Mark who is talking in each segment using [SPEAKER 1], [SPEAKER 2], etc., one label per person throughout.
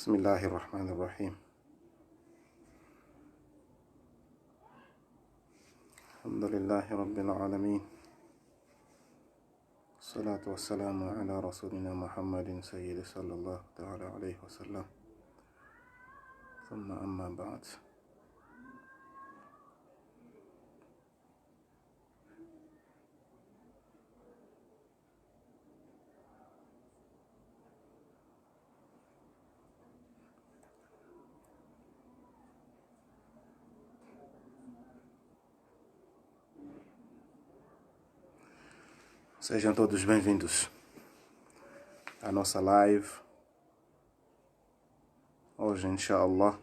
[SPEAKER 1] بسم الله الرحمن الرحيم. الحمد لله رب العالمين، الصلاة والسلام على رسولنا محمد سيد صلى الله تعالى عليه وسلم، ثم أما بعد. Sejam todos bem-vindos à nossa live. Hoje, inshallah,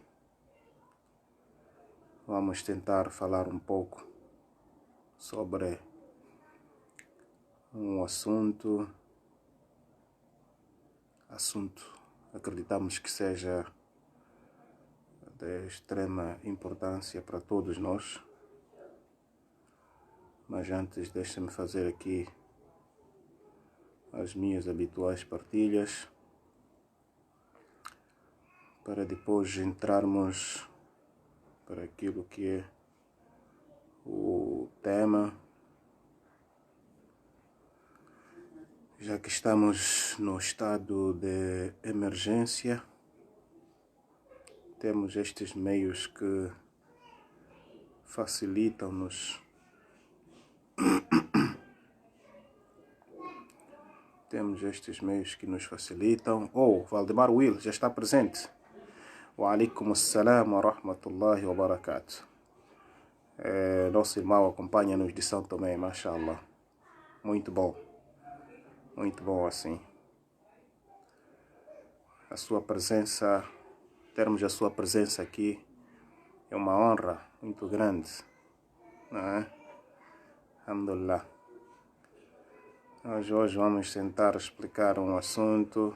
[SPEAKER 1] vamos tentar falar um pouco sobre um assunto, acreditamos que seja de extrema importância para todos nós. Mas antes, deixe-me fazer aqui as minhas habituais partilhas para depois entrarmos para aquilo que é o tema. Já que estamos no estado de emergência, temos estes meios que facilitam-nos nos facilitam. Valdemar Will já está presente. Wa alaikum assalam wa rahmatullahi wa barakatuh. Nosso irmão acompanha-nos de São Tomé, mashallah. Muito bom assim. A sua presença, termos a sua presença aqui é uma honra muito grande, não é? Alhamdulillah. Nós hoje vamos tentar explicar um assunto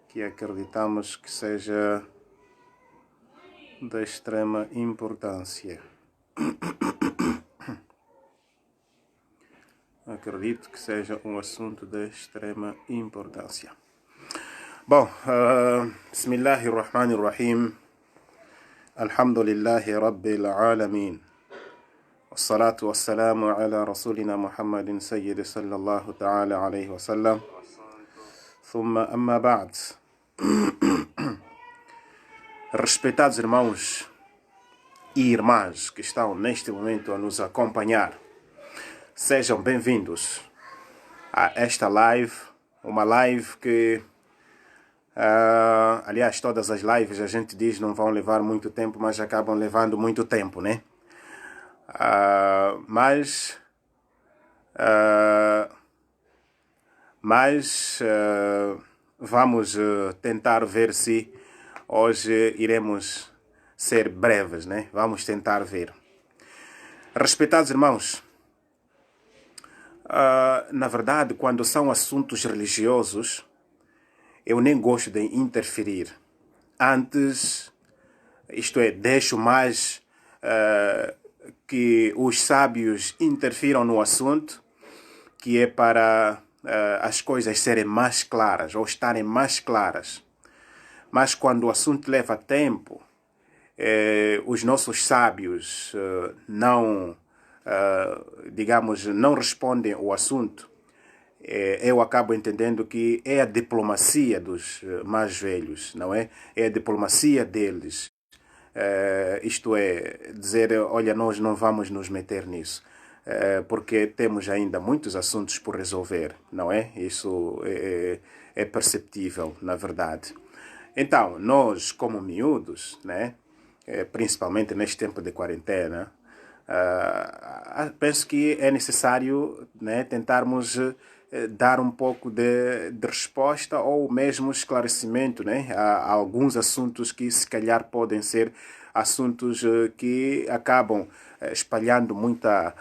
[SPEAKER 1] que acreditamos que seja de extrema importância. Acredito que seja um assunto de extrema importância. Bom, Bismillahirrahmanirrahim. Alhamdulillahi Rabbil Alamin. والصلاة والسلام على رسولنا محمد سيد صلى الله تعالى عليه وسلم ثم أما بعد. Respeitados irmãos e irmãs que estão neste momento a nos acompanhar, sejam bem-vindos a esta live, uma live que, aliás, todas as lives a gente diz não vão levar muito tempo, mas acabam levando muito tempo, né? Mas vamos tentar ver se hoje iremos ser breves, né? Vamos tentar ver. Respeitados irmãos, na verdade, quando são assuntos religiosos, eu nem gosto de interferir. Antes, isto é, deixo mais que os sábios interfiram no assunto, que é para as coisas serem mais claras ou estarem mais claras. Mas quando o assunto leva tempo, os nossos sábios não respondem ao assunto, eu acabo entendendo que é a diplomacia dos mais velhos, não é? É a diplomacia deles. Isto é, dizer, olha, nós não vamos nos meter nisso, porque temos ainda muitos assuntos por resolver, não é? Isso é perceptível, na verdade. Então, nós, como miúdos, né, principalmente neste tempo de quarentena, penso que é necessário, né, tentarmos dar um pouco de resposta ou mesmo esclarecimento, né, a alguns assuntos que se calhar podem ser assuntos que acabam espalhando muita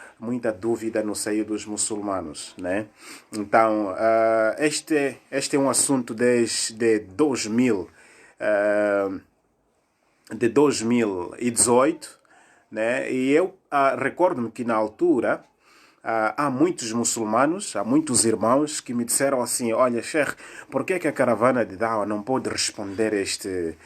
[SPEAKER 1] dúvida no seio dos muçulmanos, né? Então, este é um assunto desde 2018, né? E eu recordo-me que na altura há muitos muçulmanos, há muitos irmãos que me disseram assim, olha, Sheikh, por que a caravana de Dawa não pode responder este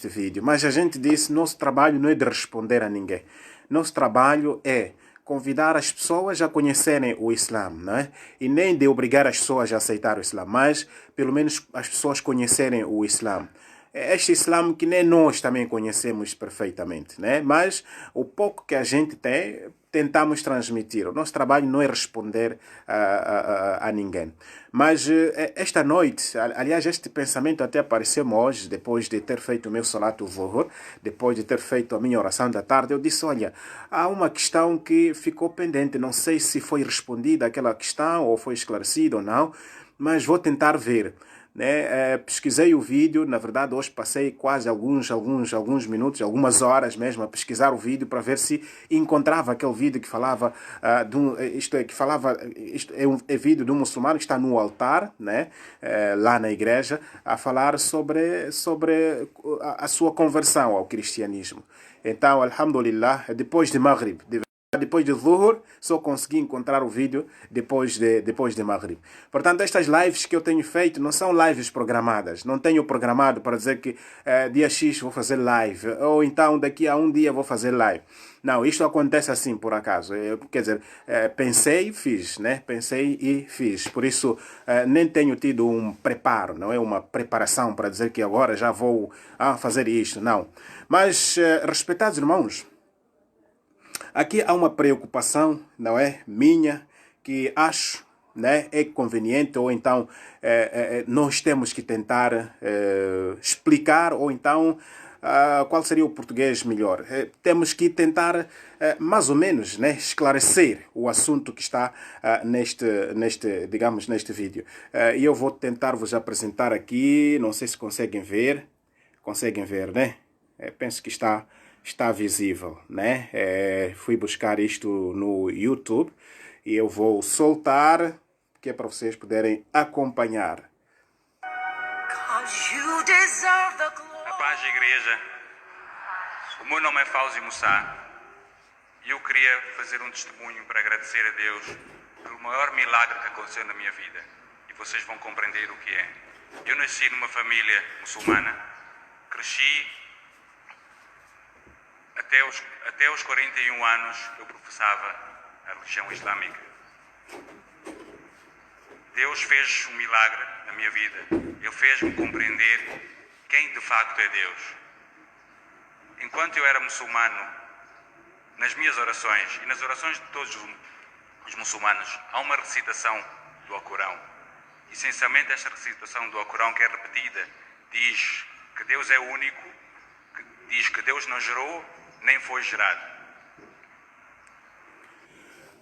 [SPEAKER 1] vídeo? Mas a gente disse, nosso trabalho não é de responder a ninguém. Nosso trabalho é convidar as pessoas a conhecerem o Islã, não é? E nem de obrigar as pessoas a aceitar o Islã, mas pelo menos as pessoas conhecerem o Islã. Este Islã que nem nós também conhecemos perfeitamente, né? Mas o pouco que a gente tem, tentamos transmitir. O nosso trabalho não é responder a ninguém. Mas esta noite, aliás, este pensamento até apareceu-me hoje, depois de ter feito o meu salato Dhuhr, depois de ter feito a minha oração da tarde, eu disse, olha, há uma questão que ficou pendente, não sei se foi respondida aquela questão, ou foi esclarecida ou não, mas vou tentar ver. Né? Pesquisei o vídeo, na verdade hoje passei quase alguns minutos, algumas horas mesmo a pesquisar o vídeo para ver se encontrava aquele vídeo que falava é vídeo de um muçulmano que está no altar, né? Lá na igreja, a falar sobre a sua conversão ao cristianismo. Então, alhamdulillah, depois de Maghrib, depois de Dhuhr, só consegui encontrar o vídeo depois de Maghrib. Portanto, estas lives que eu tenho feito não são lives programadas. Não tenho programado para dizer que dia X vou fazer live, ou então daqui a um dia vou fazer live. Não, isto acontece assim por acaso. Quer dizer, pensei e fiz, né? Pensei e fiz. Por isso, nem tenho tido um preparo, não é uma preparação para dizer que agora já vou fazer isto, não. Mas, respeitados irmãos, aqui há uma preocupação, não é? Minha, que acho, né, é conveniente, ou então nós temos que tentar explicar, ou então qual seria o português melhor? Temos que tentar mais ou menos, né, esclarecer o assunto que está neste vídeo. E eu vou tentar vos apresentar aqui, não sei se conseguem ver, né? Penso que está visível, né? Fui buscar isto no YouTube e eu vou soltar, que é para vocês poderem acompanhar.
[SPEAKER 2] A paz da igreja. O meu nome é Fauzi Moussa e eu queria fazer um testemunho para agradecer a Deus pelo maior milagre que aconteceu na minha vida, e vocês vão compreender o que é. Eu nasci numa família muçulmana, cresci. Até os 41 anos eu professava a religião islâmica. Deus fez um milagre na minha vida. Ele fez-me compreender quem de facto é Deus. Enquanto eu era muçulmano, nas minhas orações e nas orações de todos os muçulmanos, há uma recitação do Alcorão. Essencialmente esta recitação do Alcorão, que é repetida, diz que Deus é único, diz que Deus não gerou nem foi gerado.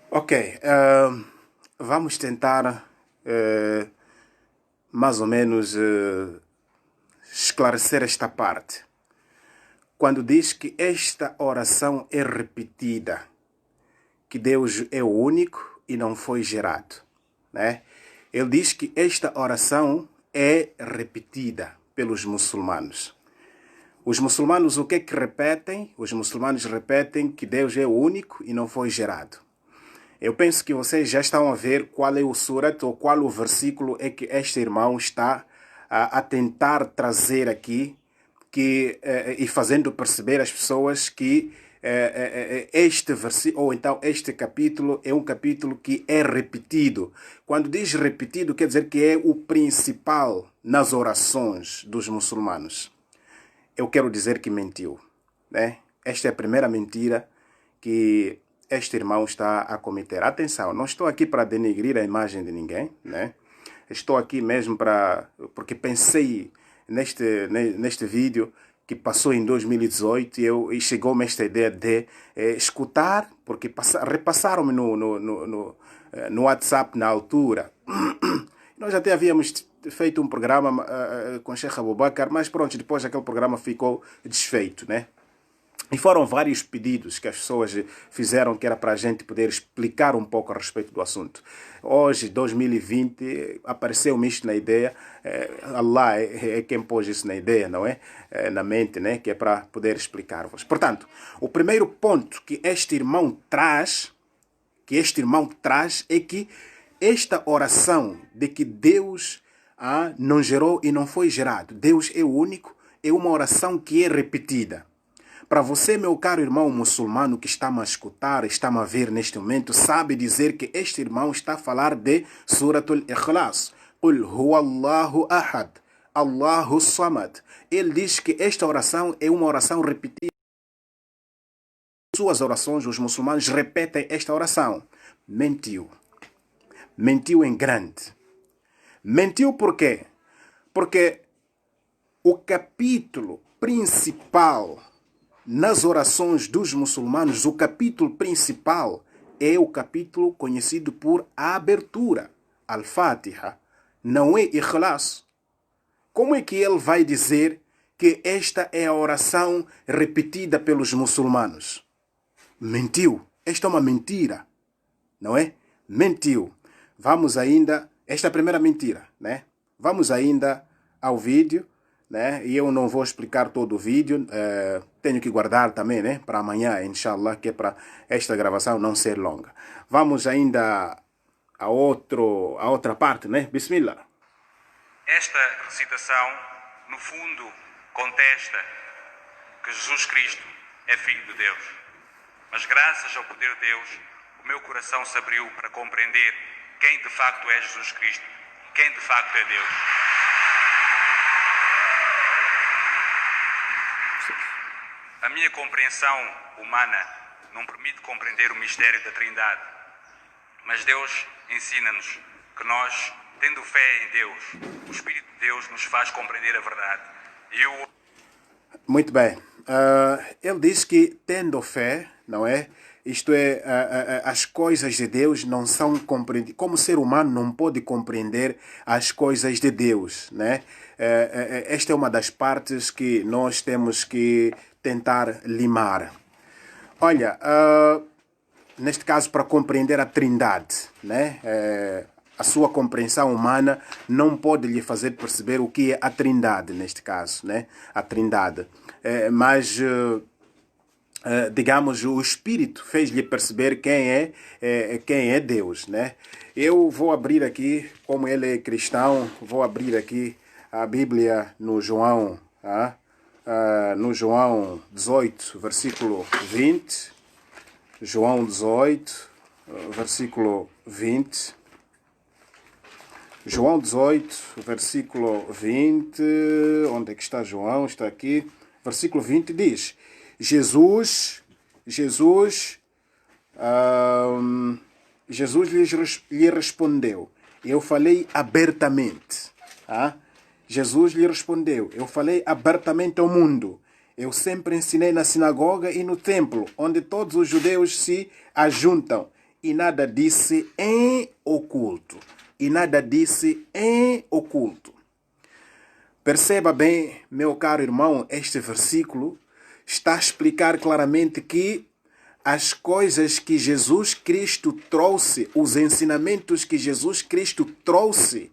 [SPEAKER 1] Ok, vamos tentar mais ou menos esclarecer esta parte. Quando diz que esta oração é repetida, que Deus é o único e não foi gerado, né? Ele diz que esta oração é repetida pelos muçulmanos. Os muçulmanos o que é que repetem? Os muçulmanos repetem que Deus é o único e não foi gerado. Eu penso que vocês já estão a ver qual é o surat ou qual o versículo é que este irmão está a tentar trazer aqui e fazendo perceber às pessoas que este versículo, ou então este capítulo, é um capítulo que é repetido. Quando diz repetido, quer dizer que é o principal nas orações dos muçulmanos. Eu quero dizer que mentiu, né? Esta é a primeira mentira que este irmão está a cometer. Atenção, não estou aqui para denegrir a imagem de ninguém, né? Estou aqui mesmo porque pensei neste vídeo que passou em 2018 e chegou-me esta ideia de escutar, porque repassaram-me no WhatsApp na altura. Nós até havíamos feito um programa com Sheikh Abubakar, mas pronto, depois aquele programa ficou desfeito, né? E foram vários pedidos que as pessoas fizeram, que era para a gente poder explicar um pouco a respeito do assunto. Hoje, 2020, apareceu-me isto na ideia. Allah é quem pôs isso na ideia, não é? Na mente, né? Que é para poder explicar-vos. Portanto, o primeiro ponto que este irmão traz que este irmão traz é que esta oração de que Deus não gerou e não foi gerado, Deus é o único, é uma oração que é repetida. Para você, meu caro irmão muçulmano que está-me a escutar, está-me a ver neste momento, sabe dizer que este irmão está a falar de Suratul Ikhlas. Qul huwa Allahu ahad, Allahu samad. Ele diz que esta oração é uma oração repetida. Suas orações, os muçulmanos repetem esta oração. Mentiu. Mentiu em grande. Mentiu por quê? Porque o capítulo principal nas orações dos muçulmanos, o capítulo principal é o capítulo conhecido por abertura, Al-Fatiha, não é Ikhlas. Como é que ele vai dizer que esta é a oração repetida pelos muçulmanos? Mentiu. Esta é uma mentira, não é? Mentiu. Vamos ainda, esta é a primeira mentira, né? Vamos ainda ao vídeo, né? E eu não vou explicar todo o vídeo, tenho que guardar também, né? Para amanhã, inshallah, que é para esta gravação não ser longa. Vamos ainda a outra parte, né? Bismillah.
[SPEAKER 2] Esta recitação, no fundo, contesta que Jesus Cristo é Filho de Deus. Mas graças ao poder de Deus, o meu coração se abriu para compreender quem de facto é Jesus Cristo, quem de facto é Deus. A minha compreensão humana não permite compreender o mistério da Trindade, mas Deus ensina-nos que nós, tendo fé em Deus, o Espírito de Deus nos faz compreender a verdade.
[SPEAKER 1] Muito bem. Ele diz que tendo fé, não é? Isto é, as coisas de Deus não são compreendidas. Como ser humano não pode compreender as coisas de Deus, né? Esta é uma das partes que nós temos que tentar limar. Olha, neste caso, para compreender a Trindade, né? A sua compreensão humana não pode lhe fazer perceber o que é a Trindade, neste caso, né? A Trindade. Mas, digamos, o Espírito fez-lhe perceber quem é Deus, né? Eu vou abrir aqui, como ele é cristão, vou abrir aqui a Bíblia no João, no João 18, versículo 20. João 18, versículo 20. João 18, versículo 20. Onde é que está João? Está aqui. Versículo 20 diz: Jesus lhe respondeu: eu falei abertamente. Jesus lhe respondeu: eu falei abertamente ao mundo. Eu sempre ensinei na sinagoga e no templo, onde todos os judeus se ajuntam, e nada disse em oculto. E nada disse em oculto. Perceba bem, meu caro irmão, este versículo está a explicar claramente que as coisas que Jesus Cristo trouxe, os ensinamentos que Jesus Cristo trouxe,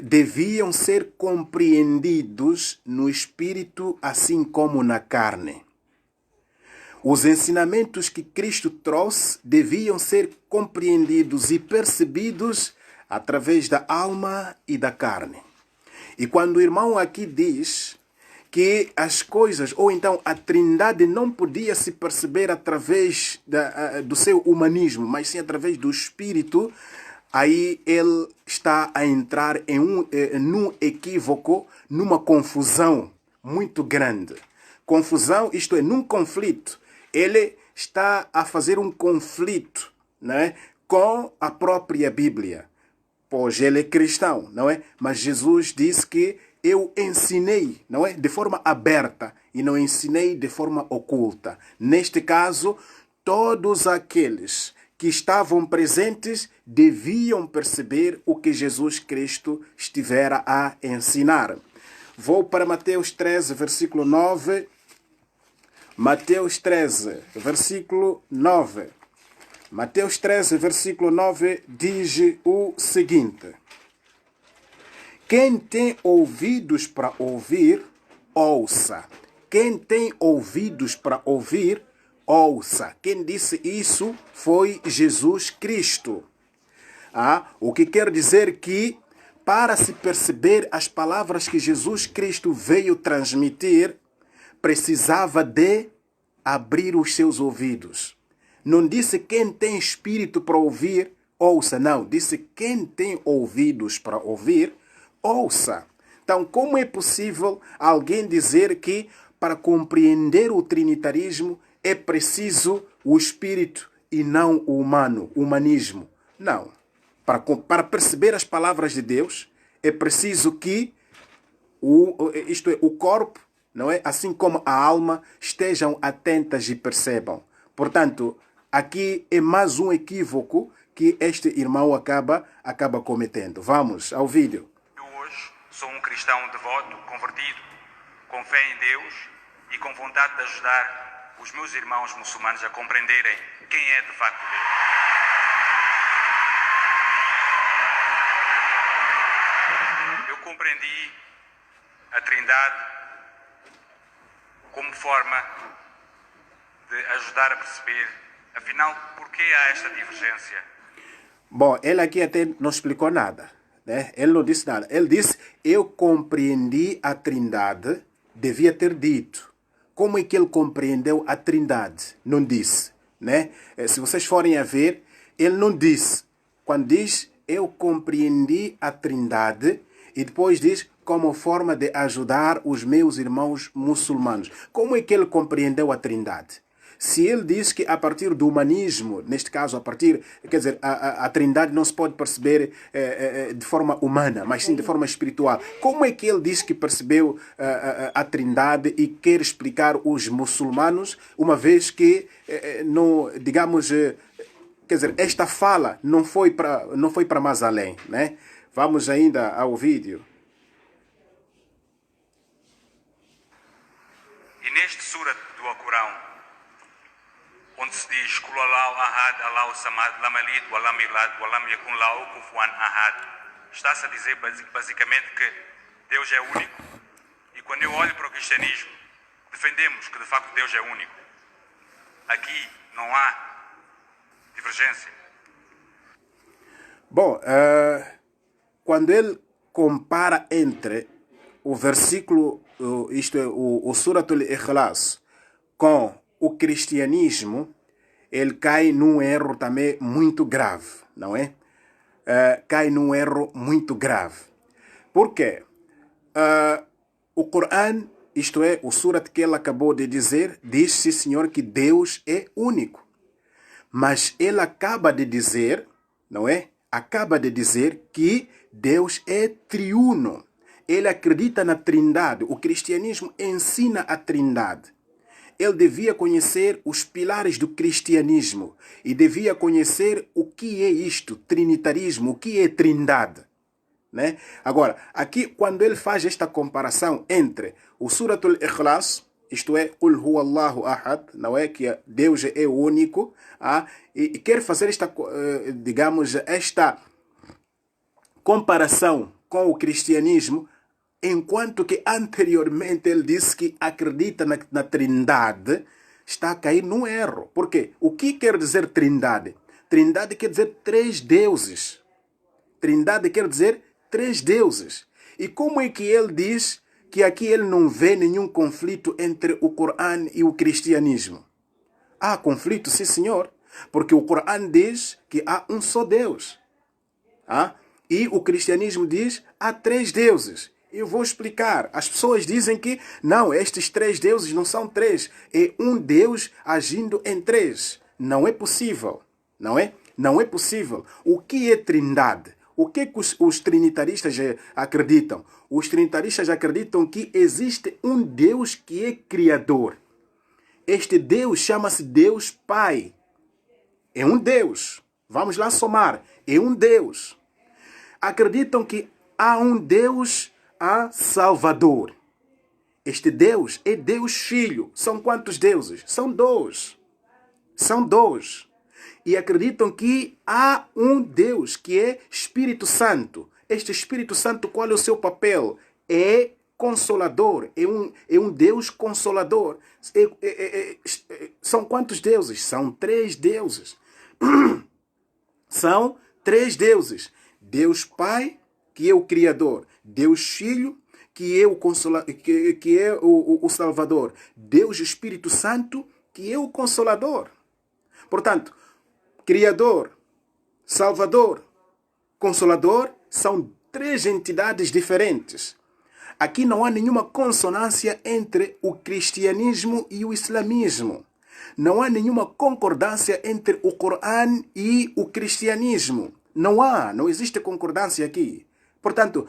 [SPEAKER 1] deviam ser compreendidos no espírito assim como na carne. Os ensinamentos que Cristo trouxe deviam ser compreendidos e percebidos através da alma e da carne. E quando o irmão aqui diz que as coisas, ou então a Trindade não podia se perceber através do seu humanismo, mas sim através do Espírito, aí ele está a entrar num equívoco, numa confusão muito grande. Confusão, isto é, num conflito. Ele está a fazer um conflito, né, com a própria Bíblia. Pois ele é cristão, não é? Mas Jesus disse que eu ensinei, não é? De forma aberta e não ensinei de forma oculta. Neste caso, todos aqueles que estavam presentes deviam perceber o que Jesus Cristo estivera a ensinar. Vou para Mateus 13, versículo 9. Mateus 13, versículo 9. Mateus 13, versículo 9 diz o seguinte: quem tem ouvidos para ouvir, ouça. Quem tem ouvidos para ouvir, Ouça, quem disse isso foi Jesus Cristo. O que quer dizer que, para se perceber as palavras que Jesus Cristo veio transmitir, precisava de abrir os seus ouvidos. Não disse quem tem espírito para ouvir, ouça. Não, disse quem tem ouvidos para ouvir, ouça. Então, como é possível alguém dizer que para compreender o trinitarismo é preciso o espírito e não o humano, o humanismo? Não. Para perceber as palavras de Deus, é preciso que o corpo, não é? Assim como a alma, estejam atentas e percebam. Portanto, aqui é mais um equívoco que este irmão acaba cometendo. Vamos ao vídeo.
[SPEAKER 2] Eu hoje sou um cristão devoto, convertido, com fé em Deus e com vontade de ajudar os meus irmãos muçulmanos a compreenderem quem é de facto Deus. Eu compreendi a Trindade como forma de ajudar a perceber, afinal, por que há esta divergência?
[SPEAKER 1] Bom, ele aqui até não explicou nada, né? Ele não disse nada. Ele disse, eu compreendi a Trindade, devia ter dito. Como é que ele compreendeu a Trindade? Não disse, né? Se vocês forem a ver, ele não disse. Quando diz, eu compreendi a Trindade, e depois diz, como forma de ajudar os meus irmãos muçulmanos. Como é que ele compreendeu a Trindade? Se ele diz que a partir do humanismo, neste caso, quer dizer, a Trindade não se pode perceber de forma humana, mas sim de forma espiritual. Como é que ele diz que percebeu a Trindade e quer explicar os muçulmanos, uma vez que, não, digamos, quer dizer, esta fala não foi para mais além, né? Vamos ainda ao vídeo.
[SPEAKER 2] E neste surat do Alcorão, onde se diz Qul Allahu Ahad, Allahu Samad, Lam Yalid, wa Lam Yulad, wa Lam Yakun Lahu Kufuwan Ahad, está-se a dizer basicamente que Deus é único. E quando eu olho para o cristianismo, defendemos que de facto Deus é único. Aqui não há divergência.
[SPEAKER 1] Bom, quando ele compara entre o versículo, isto é, o Surat al-Ikhlas, com o cristianismo, ele cai num erro também muito grave, não é? Cai num erro muito grave. Por quê? O Corão, isto é, o Surat que ele acabou de dizer, diz, sim senhor, que Deus é único. Mas ele acaba de dizer, não é? Acaba de dizer que Deus é triuno. Ele acredita na Trindade. O cristianismo ensina a Trindade. Ele devia conhecer os pilares do cristianismo e devia conhecer o que é isto, trinitarismo, o que é Trindade, né? Agora, aqui quando ele faz esta comparação entre o Surat al-Ikhlas, isto é, Qul Huwallahu Ahad, não é, que Deus é único, e quer fazer esta, digamos, esta comparação com o cristianismo, enquanto que anteriormente ele disse que acredita na Trindade, está a cair num erro. Por quê? O que quer dizer Trindade? Trindade quer dizer três deuses. Trindade quer dizer três deuses. E como é que ele diz que aqui ele não vê nenhum conflito entre o Corão e o cristianismo? Há conflito, sim senhor, porque o Corão diz que há um só Deus. E o cristianismo diz há três deuses. Eu vou explicar. As pessoas dizem que não, estes três deuses não são três. É um Deus agindo em três. Não é possível. Não é? Não é possível. O que é Trindade? O que os trinitaristas acreditam? Os trinitaristas acreditam que existe um Deus que é criador. Este Deus chama-se Deus Pai. É um Deus. Vamos lá somar. É um Deus. Acreditam que há um Deus Salvador. Este Deus é Deus Filho. São quantos deuses? São dois. São dois. E acreditam que há um Deus que é Espírito Santo. Este Espírito Santo, qual é o seu papel? É consolador, é um Deus consolador. São quantos deuses? São 3 deuses. São 3 deuses. Deus Pai, que é o Criador. Deus Filho, que é o Salvador. Deus Espírito Santo, que é o Consolador. Portanto, Criador, Salvador, Consolador são 3 entidades diferentes. Aqui não há nenhuma consonância entre o cristianismo e o islamismo. Não há nenhuma concordância entre o Corão e o cristianismo. Não existe concordância aqui. Portanto,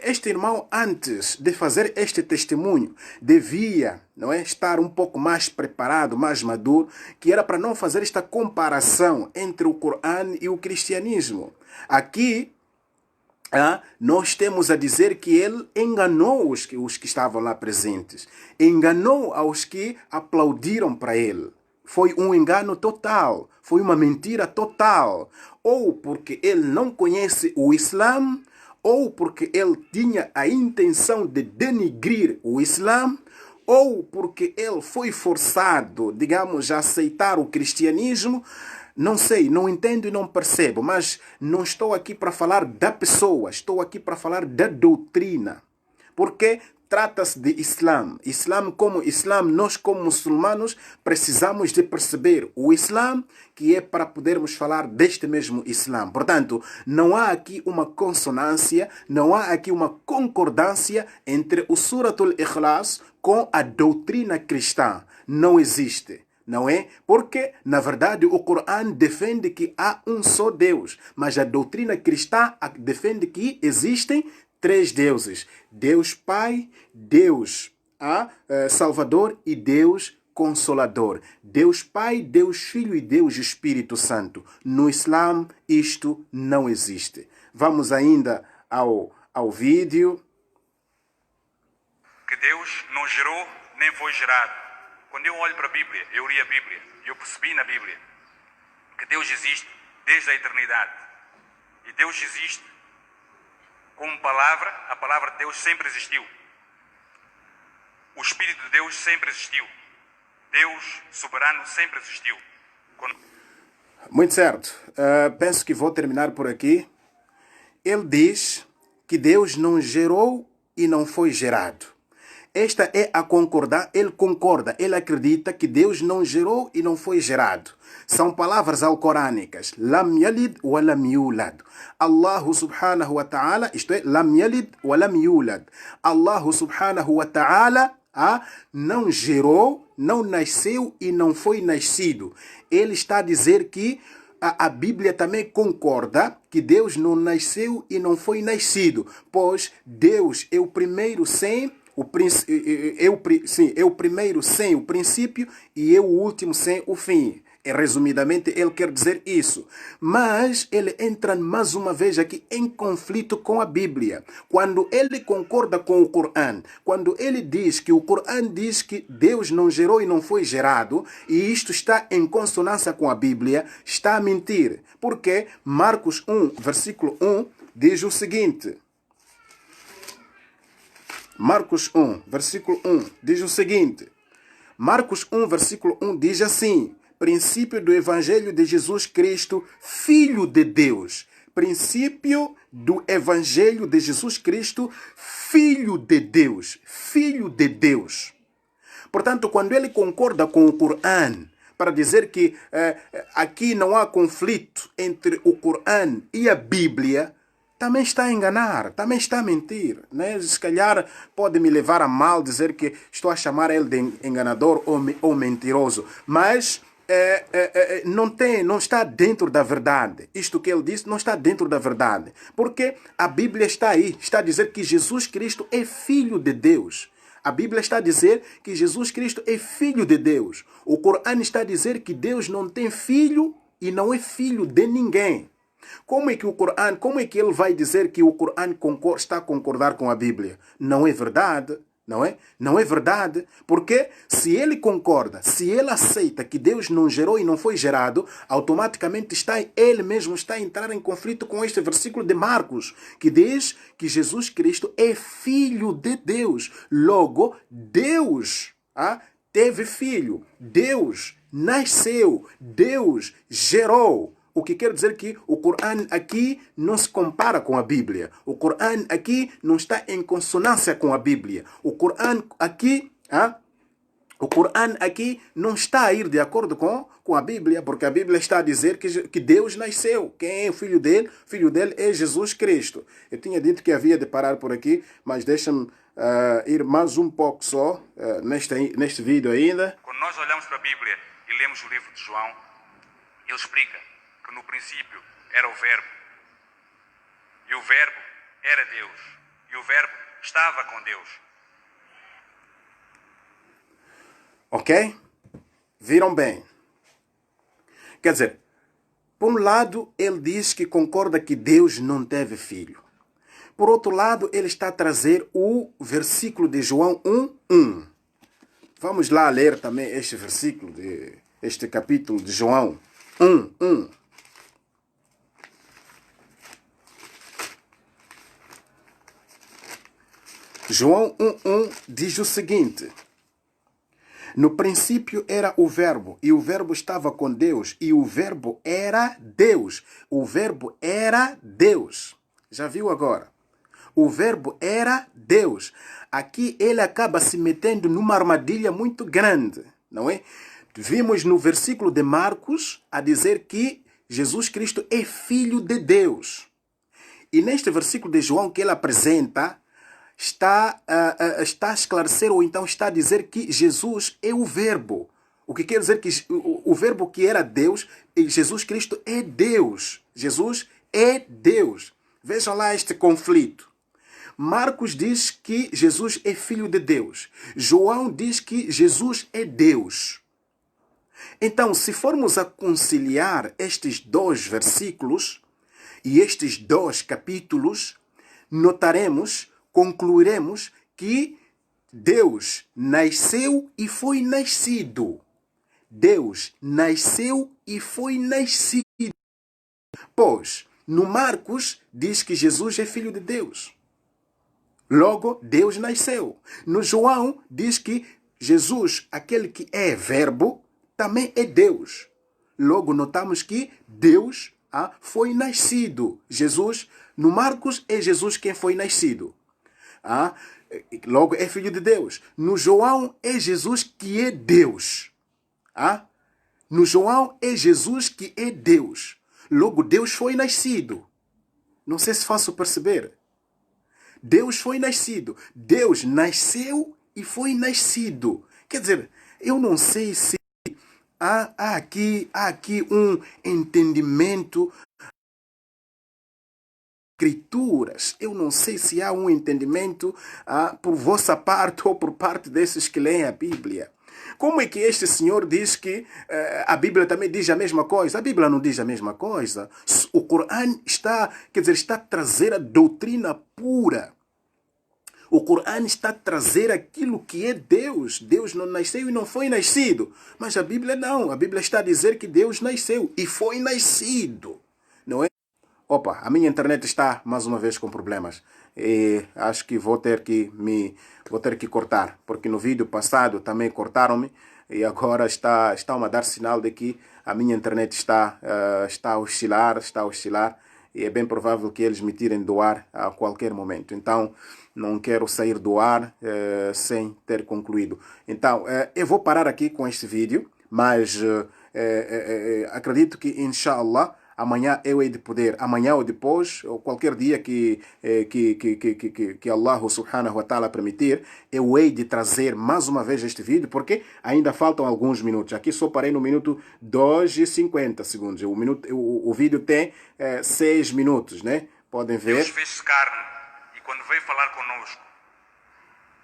[SPEAKER 1] este irmão, antes de fazer este testemunho, devia, não é, estar um pouco mais preparado, mais maduro, que era para não fazer esta comparação entre o Corão e o cristianismo. Aqui, nós temos a dizer que ele enganou os que estavam lá presentes. Enganou aos que aplaudiram para ele. Foi um engano total. Foi uma mentira total. Ou porque ele não conhece o Islã, ou porque ele tinha a intenção de denigrir o Islã, ou porque ele foi forçado, digamos, a aceitar o cristianismo. Não sei, não entendo e não percebo, mas não estou aqui para falar da pessoa, estou aqui para falar da doutrina. Porque trata-se de Islã. Nós como muçulmanos precisamos de perceber o Islã, que é para podermos falar deste mesmo Islã. Portanto, não há aqui uma consonância, não há aqui uma concordância entre o Suratul Ikhlas com a doutrina cristã. Não existe. Não é? Porque, na verdade, o Corão defende que há um só Deus. Mas a doutrina cristã defende que existem 3 deuses. Deus Pai, Deus Salvador e Deus Consolador. Deus Pai, Deus Filho e Deus Espírito Santo. No Islã, isto não existe. Vamos ainda ao vídeo.
[SPEAKER 2] Que Deus não gerou nem foi gerado. Quando eu olho para a Bíblia, eu li a Bíblia, eu percebi na Bíblia que Deus existe desde a eternidade. E Deus existe como palavra, a palavra de Deus sempre existiu. O Espírito de Deus sempre existiu. Deus soberano sempre existiu.
[SPEAKER 1] Muito certo. Penso que vou terminar por aqui. Ele diz que Deus não gerou e não foi gerado. Esta é a concordar, ele concorda, ele acredita que Deus não gerou e não foi gerado. São palavras alcorânicas. Lam yalid wa lam yulad. Allah subhanahu wa ta'ala, isto é, lam yalid wa lam yulad. Allah subhanahu wa ta'ala não gerou, não nasceu e não foi nascido. Ele está a dizer que a Bíblia também concorda que Deus não nasceu e não foi nascido, pois Deus é o primeiro sem é o primeiro sem o princípio e é o último sem o fim. Resumidamente, ele quer dizer isso. Mas ele entra mais uma vez aqui em conflito com a Bíblia. Quando ele concorda com o Corão, quando ele diz que o Corão diz que Deus não gerou e não foi gerado, e isto está em consonância com a Bíblia, está a mentir. Porque Marcos 1, versículo 1, diz o seguinte. Marcos 1, versículo 1, diz o seguinte. Marcos 1, versículo 1 diz assim: princípio do Evangelho de Jesus Cristo, Filho de Deus. Princípio do Evangelho de Jesus Cristo, Filho de Deus. Filho de Deus. Portanto, quando ele concorda com o Corão para dizer que aqui não há conflito entre o Corão e a Bíblia, também está a enganar, também está a mentir. Né? Se calhar pode me levar a mal dizer que estou a chamar ele de enganador ou mentiroso. Mas não está dentro da verdade. Isto que ele disse não está dentro da verdade. Porque a Bíblia está aí. Está a dizer que Jesus Cristo é Filho de Deus. A Bíblia está a dizer que Jesus Cristo é Filho de Deus. O Corão está a dizer que Deus não tem filho e não é filho de ninguém. Como é que ele vai dizer que o Corão está a concordar com a Bíblia? Não é verdade. Não é? Não é verdade, porque se ele concorda, se ele aceita que Deus não gerou e não foi gerado, automaticamente ele mesmo está a entrar em conflito com este versículo de Marcos, que diz que Jesus Cristo é filho de Deus. Logo, Deus teve filho, Deus nasceu, Deus gerou. O que quer dizer que o Corão aqui não se compara com a Bíblia. O Corão aqui não está em consonância com a Bíblia. O Corão aqui não está a ir de acordo com a Bíblia, porque a Bíblia está a dizer que Deus nasceu. Quem é o filho dele? O filho dele é Jesus Cristo. Eu tinha dito que havia de parar por aqui, mas deixa-me ir mais um pouco só neste vídeo ainda.
[SPEAKER 2] Quando nós olhamos para a Bíblia e lemos o livro de João, ele explica que no princípio era o Verbo, e o Verbo era Deus, e o Verbo estava com Deus.
[SPEAKER 1] Ok? Viram bem? Quer dizer, por um lado, ele diz que concorda que Deus não teve filho. Por outro lado, ele está a trazer o versículo de João 1:1. Vamos lá ler também este versículo, este capítulo de João 1:1. João 1:1 diz o seguinte: no princípio era o Verbo, e o Verbo estava com Deus, e o Verbo era Deus. O Verbo era Deus. Já viu agora? O Verbo era Deus. Aqui ele acaba se metendo numa armadilha muito grande, não é? Vimos no versículo de Marcos a dizer que Jesus Cristo é filho de Deus. E neste versículo de João que ele apresenta, está a esclarecer, ou então está a dizer que Jesus é o Verbo. O que quer dizer que o Verbo que era Deus, Jesus Cristo é Deus. Jesus é Deus. Vejam lá este conflito. Marcos diz que Jesus é filho de Deus. João diz que Jesus é Deus. Então, se formos a conciliar estes dois versículos e estes dois capítulos, concluiremos que Deus nasceu e foi nascido. Deus nasceu e foi nascido. Pois, no Marcos diz que Jesus é filho de Deus. Logo, Deus nasceu. No João diz que Jesus, aquele que é Verbo, também é Deus. Logo, notamos que Deus foi nascido. Jesus, no Marcos, é Jesus quem foi nascido. Logo, é filho de Deus. No João, é Jesus que é Deus. No João, é Jesus que é Deus. Logo, Deus foi nascido. Não sei se faço perceber. Deus foi nascido. Deus nasceu e foi nascido. Quer dizer, eu não sei se há aqui um entendimento escrituras. Eu não sei se há um entendimento por vossa parte ou por parte desses que leem a Bíblia. Como é que este senhor diz que a Bíblia também diz a mesma coisa? A Bíblia não diz a mesma coisa. O Corão está a trazer a doutrina pura. O Corão está a trazer aquilo que é Deus. Deus não nasceu e não foi nascido. Mas a Bíblia não. A Bíblia está a dizer que Deus nasceu e foi nascido. Não é? Opa, a minha internet está mais uma vez com problemas. E acho que vou ter que cortar. Porque no vídeo passado também cortaram-me. E agora está a dar sinal de que a minha internet está a oscilar. E é bem provável que eles me tirem do ar a qualquer momento. Então, não quero sair do ar sem ter concluído. Então, eu vou parar aqui com este vídeo, mas acredito que, inshallah, amanhã eu hei de poder, amanhã ou depois, ou qualquer dia que Allah subhanahu wa ta'ala permitir, eu hei de trazer mais uma vez este vídeo, porque ainda faltam alguns minutos. Aqui só parei no minuto 2:50 segundos. O vídeo tem 6 minutos, né? Podem ver.
[SPEAKER 2] Deus fez-se carne e quando veio falar conosco,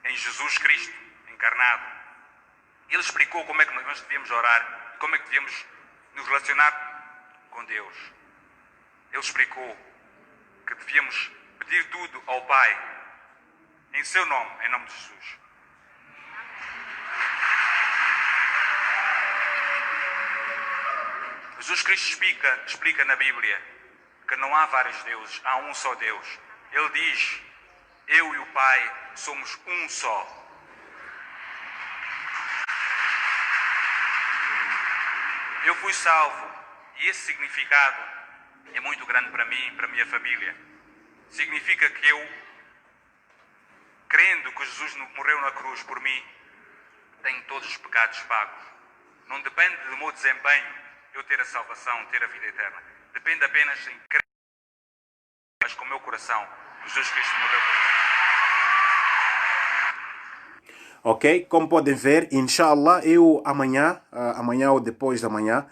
[SPEAKER 2] em Jesus Cristo encarnado, Ele explicou como é que nós devíamos orar, como é que devíamos nos relacionar com Deus. Ele explicou que devíamos pedir tudo ao Pai em seu nome, em nome de Jesus. Jesus Cristo explica na Bíblia que não há vários deuses, há um só Deus. Ele diz, eu e o Pai somos um só. Eu fui salvo e esse significado é muito grande para mim e para a minha família. Significa que eu, crendo que Jesus morreu na cruz por mim, tenho todos os pecados pagos. Não depende do meu desempenho eu ter a salvação, ter a vida eterna. Depende apenas em crer, mas com o meu coração, que Jesus Cristo morreu por mim.
[SPEAKER 1] Ok, como podem ver, inshallah, eu amanhã ou depois da manhã,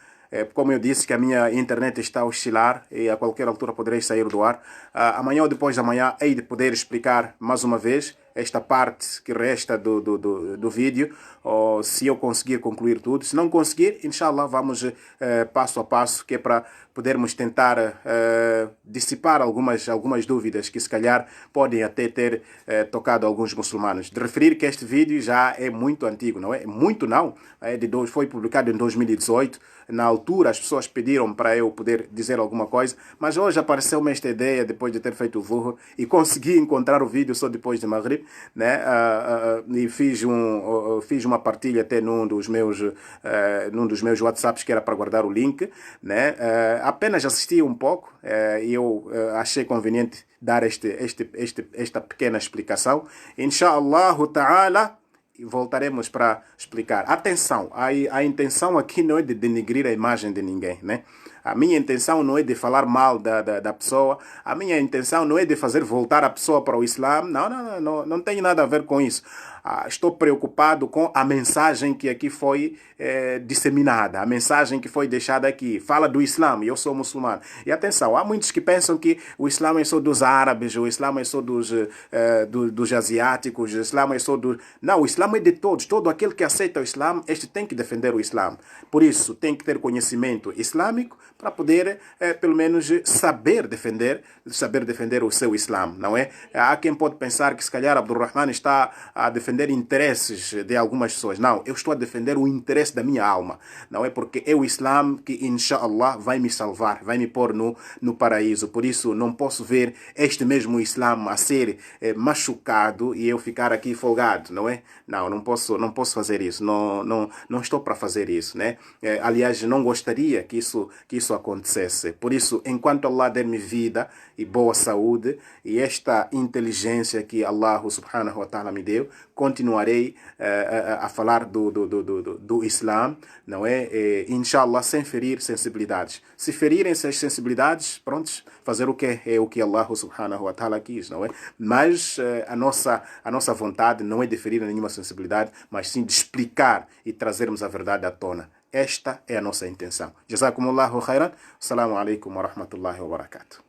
[SPEAKER 1] como eu disse que a minha internet está a oscilar e a qualquer altura poderei sair do ar, amanhã ou depois da manhã hei de poder explicar mais uma vez esta parte que resta do vídeo, ou se eu conseguir concluir tudo. Se não conseguir, inshallah, vamos passo a passo, que é para podermos tentar dissipar algumas dúvidas que se calhar podem até ter tocado alguns muçulmanos. De referir que este vídeo já é muito antigo, não é? Muito não, foi publicado em 2018, na altura as pessoas pediram para eu poder dizer alguma coisa, mas hoje apareceu-me esta ideia depois de ter feito o Zuhur e consegui encontrar o vídeo só depois de Maghrib, né? E fiz uma partilha até num dos meus WhatsApps, que era para guardar o link, né? Apenas assisti um pouco e eu achei conveniente dar esta pequena explicação. Inshallah ta'ala, voltaremos para explicar. Atenção, a intenção aqui não é de denegrir a imagem de ninguém, né? A minha intenção não é de falar mal da pessoa, a minha intenção não é de fazer voltar a pessoa para o Islã, não tem nada a ver com isso. Estou preocupado com a mensagem que aqui foi disseminada, a mensagem que foi deixada aqui. Fala do Islã, e eu sou muçulmano. E atenção, há muitos que pensam que o Islã é só dos árabes, o Islã é só dos asiáticos, o Islã é só do... Não, o Islã é de todos. Todo aquele que aceita o Islã, este tem que defender o Islã. Por isso, tem que ter conhecimento islâmico para poder, pelo menos, saber defender o seu Islã, não é? Há quem pode pensar que, se calhar, Abdulrahman está a defender interesses de algumas pessoas. Não, eu estou a defender o interesse da minha alma, não é? Porque é o Islã que, inshallah, vai me salvar, vai me pôr no paraíso. Por isso, não posso ver este mesmo Islã a ser machucado e eu ficar aqui folgado, não é? Não posso fazer isso. Não estou para fazer isso, né? Aliás, não gostaria que isso acontecesse. Por isso, enquanto Allah der-me vida e boa saúde e esta inteligência que Allah subhanahu wa ta'ala me deu, continuarei a falar do Islã, não é? Inshallah, sem ferir sensibilidades. Se ferirem essas sensibilidades, prontos, fazer o que é o que Allah subhanahu wa ta'ala quis, não é? Mas a nossa vontade não é de ferir nenhuma sensibilidade, mas sim de explicar e trazermos a verdade à tona. Esta é a nossa intenção. Jazakumullahu khairan. Assalamu alaikum wa rahmatullahi wa barakatuh.